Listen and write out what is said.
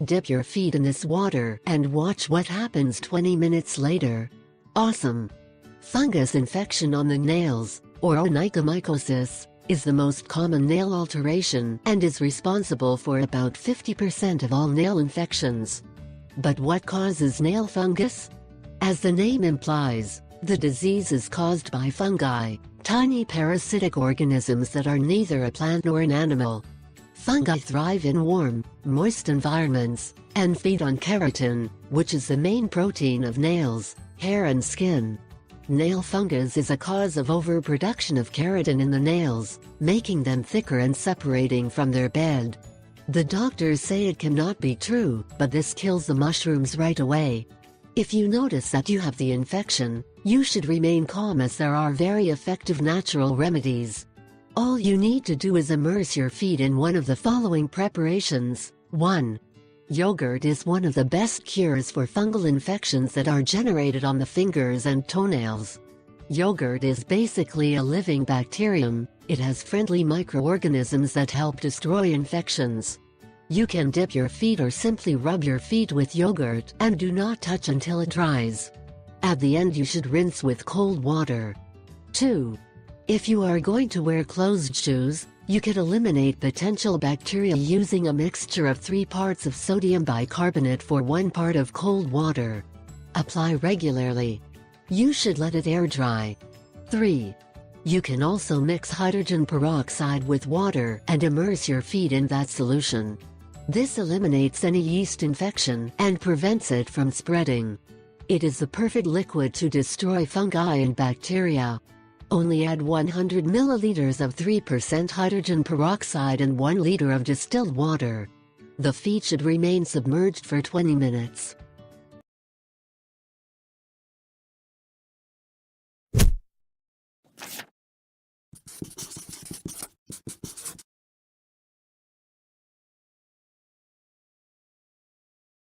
Dip your feet in this water and watch what happens 20 minutes later. Awesome! Fungus infection on the nails, or onychomycosis, is the most common nail alteration and is responsible for about 50% of all nail infections. But what causes nail fungus? As the name implies, the disease is caused by fungi, tiny parasitic organisms that are neither a plant nor an animal. Fungi thrive in warm, moist environments, and feed on keratin, which is the main protein of nails, hair and skin. Nail fungus is a cause of overproduction of keratin in the nails, making them thicker and separating from their bed. The doctors say it cannot be true, but this kills the mushrooms right away. If you notice that you have the infection, you should remain calm as there are very effective natural remedies. All you need to do is immerse your feet in one of the following preparations. 1. Yogurt is one of the best cures for fungal infections that are generated on the fingers and toenails. Yogurt is basically a living bacterium. It has friendly microorganisms that help destroy infections. You can dip your feet or simply rub your feet with yogurt and do not touch until it dries. At the end you should rinse with cold water. 2. If you are going to wear closed shoes, you can eliminate potential bacteria using a mixture of 3 parts of sodium bicarbonate for 1 part of cold water. Apply regularly. You should let it air dry. 3. You can also mix hydrogen peroxide with water and immerse your feet in that solution. This eliminates any yeast infection and prevents it from spreading. It is the perfect liquid to destroy fungi and bacteria. Only add 100 milliliters of 3% hydrogen peroxide and 1 liter of distilled water. The feet should remain submerged for 20 minutes.